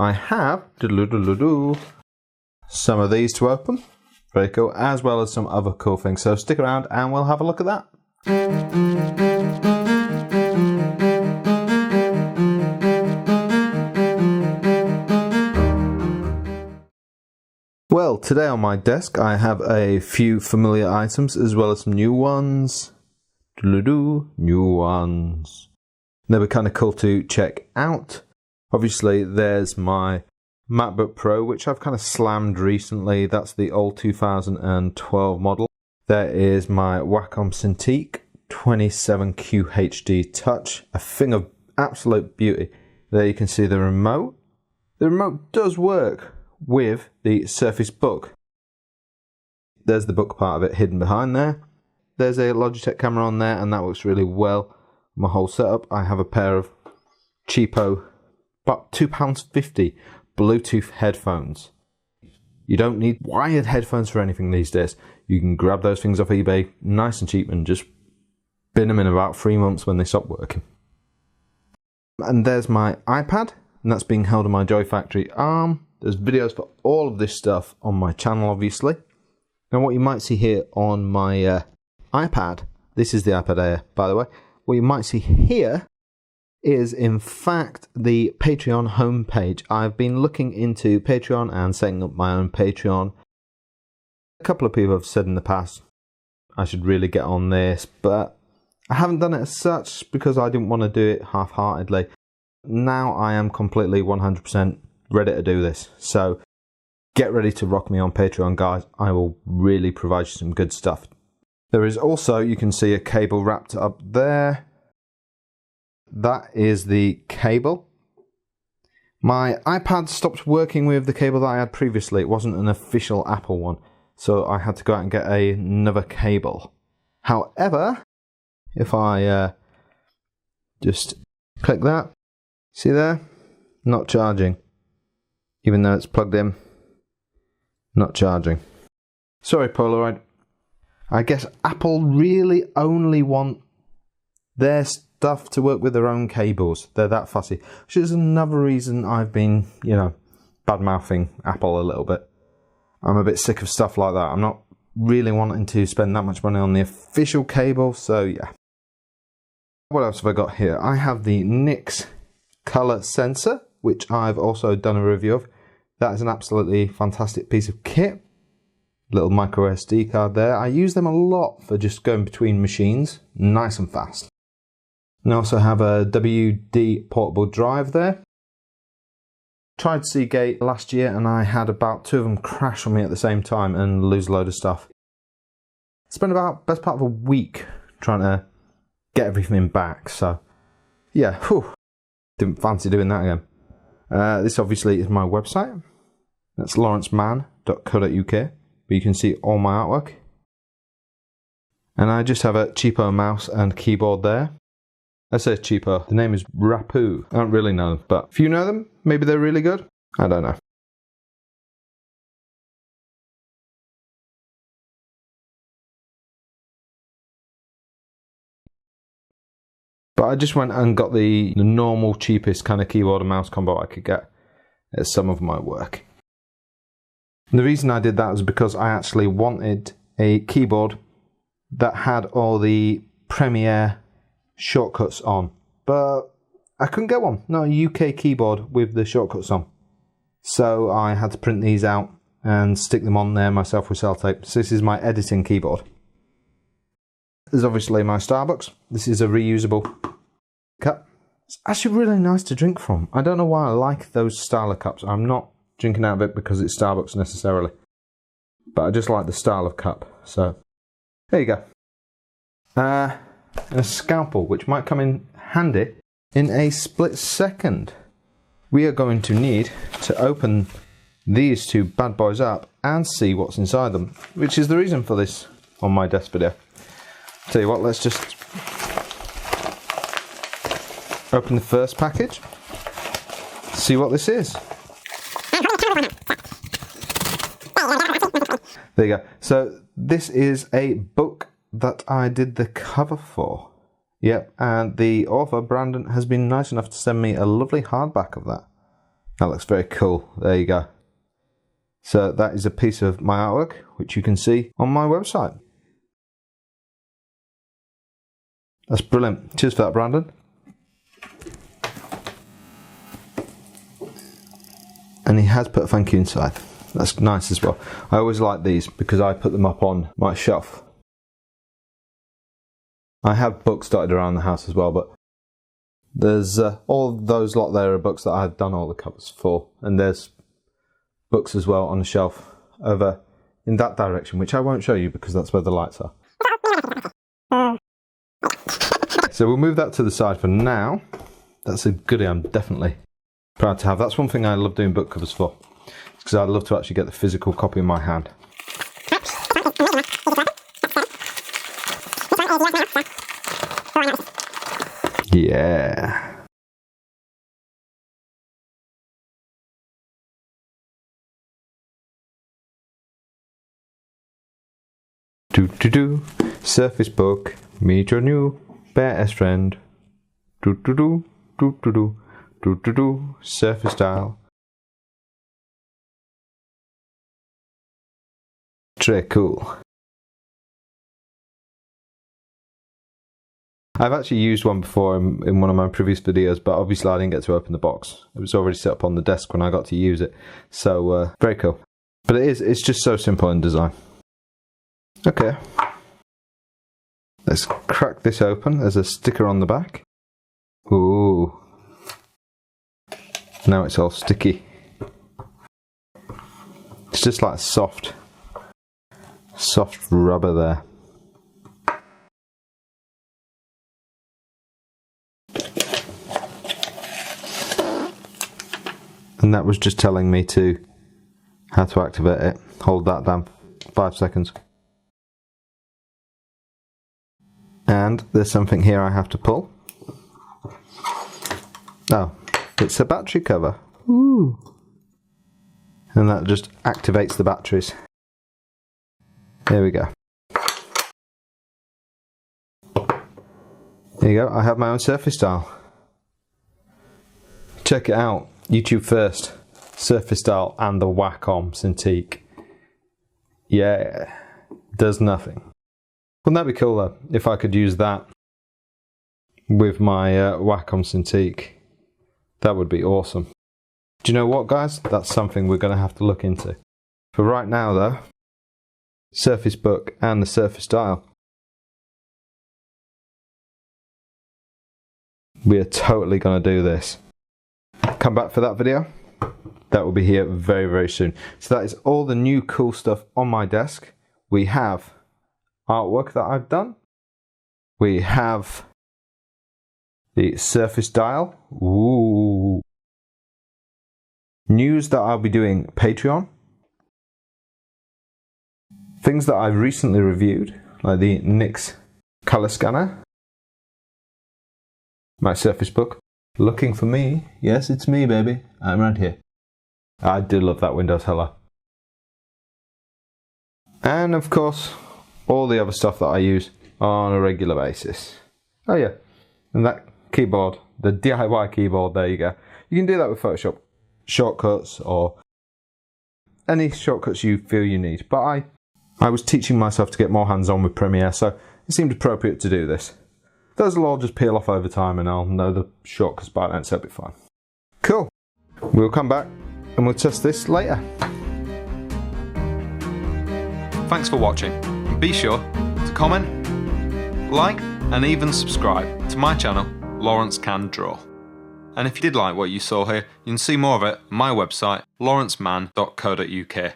I have some of these to open. Very cool, as well as some other cool things. So stick around and we'll have a look at that. Well, today on my desk I have a few familiar items as well as some new ones. New ones. They were kind of cool to check out. Obviously there's my MacBook Pro, which I've kind of slammed recently. That's the old 2012 model. There is my Wacom Cintiq 27QHD Touch, a thing of absolute beauty. There you can see the remote. The remote does work with the Surface Book. There's the book part of it hidden behind there. There's a Logitech camera on there and that works really well. My whole setup, I have a pair of cheapo, about £2.50 Bluetooth headphones. You don't need wired headphones for anything these days. You can grab those things off eBay nice and cheap and just bin them in about 3 months when they stop working. And there's my iPad, and that's being held on my Joy Factory arm. There's videos for all of this stuff on my channel, obviously. Now what you might see here on my iPad, this is the iPad Air, by the way. What you might see here is in fact the Patreon homepage. I've been looking into Patreon and setting up my own Patreon. A couple of people have said in the past I should really get on this, but I haven't done it as such because I didn't want to do it half-heartedly. Now I am completely 100% ready to do this, so get ready to rock me on Patreon, guys. I will really provide you some good stuff. There is also, you can see a cable wrapped up there. That is the cable. My iPad stopped working with the cable that I had previously. It wasn't an official Apple one, so I had to go out and get another cable. However, if I just click that, see there? Not charging. Even though it's plugged in, not charging. Sorry, Polaroid. I guess Apple really only want their stuff to work with their own cables. They're that fussy. Which is another reason I've been, bad-mouthing Apple a little bit. I'm a bit sick of stuff like that. I'm not really wanting to spend that much money on the official cable, so yeah. What else have I got here? I have the NYX color sensor, which I've also done a review of. That is an absolutely fantastic piece of kit. Little micro SD card there. I use them a lot for just going between machines, nice and fast. And I also have a WD portable drive there. Tried Seagate last year and I had about 2 of them crash on me at the same time and lose a load of stuff. Spent about best part of a week trying to get everything back, so yeah, didn't fancy doing that again. This obviously is my website. That's LAWRENCEman.co.uk, where you can see all my artwork. And I just have a cheapo mouse and keyboard there. I say cheapo, the name is Rapoo. I don't really know them, but if you know them, maybe they're really good. I don't know. But I just went and got the normal, cheapest kind of keyboard and mouse combo I could get at some of my work. And the reason I did that was because I actually wanted a keyboard that had all the Premiere shortcuts on. But I couldn't get one. No, a UK keyboard with the shortcuts on. So I had to print these out and stick them on there myself with sellotape. So this is my editing keyboard. There's obviously my Starbucks. This is a reusable cup. It's actually really nice to drink from. I don't know why I like those style of cups. I'm not drinking out of it because it's Starbucks necessarily. But I just like the style of cup. So, there you go. And a scalpel, which might come in handy in a split second. We are going to need to open these two bad boys up and see what's inside them, which is the reason for this on my desk video. Tell you what, let's just open the first package, see what this is. There you go. So this is a book that I did the cover for. Yep, and the author, Brandon, has been nice enough to send me a lovely hardback of that. That looks very cool. There you go. So that is a piece of my artwork, which you can see on my website. That's brilliant. Cheers for that, Brandon. And he has put a thank you inside. That's nice as well. I always like these because I put them up on my shelf. I have books dotted around the house as well, but there's all those lot there are books that I've done all the covers for, and there's books as well on the shelf over in that direction, which I won't show you because that's where the lights are. So we'll move that to the side for now. That's a goodie I'm definitely proud to have. That's one thing I love doing book covers for, because I love to actually get the physical copy in my hand. Yeah. Do. Surface book. Meet your new best friend. Do. Surface style. Très cool. I've actually used one before in one of my previous videos, but obviously I didn't get to open the box. It was already set up on the desk when I got to use it. So, very cool. But it's just so simple in design. Okay. Let's crack this open. There's a sticker on the back. Ooh. Now it's all sticky. It's just like soft rubber there. And that was just telling me how to activate it. Hold that down 5 seconds. And there's something here I have to pull. Oh, it's a battery cover. Ooh. And that just activates the batteries. There we go. There you go, I have my own surface style. Check it out. YouTube first, surface style and the Wacom Cintiq. Yeah, does nothing. Wouldn't that be cool though, if I could use that with my Wacom Cintiq? That would be awesome. Do you know what, guys? That's something we're going to have to look into. For right now though, Surface Book and the Surface Style. We are totally going to do this. Come back for that video. That will be here very, very soon. So that is all the new cool stuff on my desk. We have artwork that I've done. We have the Surface Dial. Ooh. News that I'll be doing Patreon. Things that I've recently reviewed, like the NYX color scanner. My Surface Book. Looking for me. Yes, it's me, baby. I'm right here. I do love that Windows Hello. And of course, all the other stuff that I use on a regular basis. Oh yeah, and that keyboard, the DIY keyboard, there you go. You can do that with Photoshop shortcuts or any shortcuts you feel you need. But I was teaching myself to get more hands-on with Premiere, so it seemed appropriate to do this. Those will all just peel off over time and I'll know the shortcuts by then, so it'll be fine. Cool. We'll come back and we'll test this later. Thanks for watching. And be sure to comment, like and even subscribe to my channel, Lawrence Can Draw. And if you did like what you saw here, you can see more of it on my website, LAWRENCEcanDRAW.co.uk.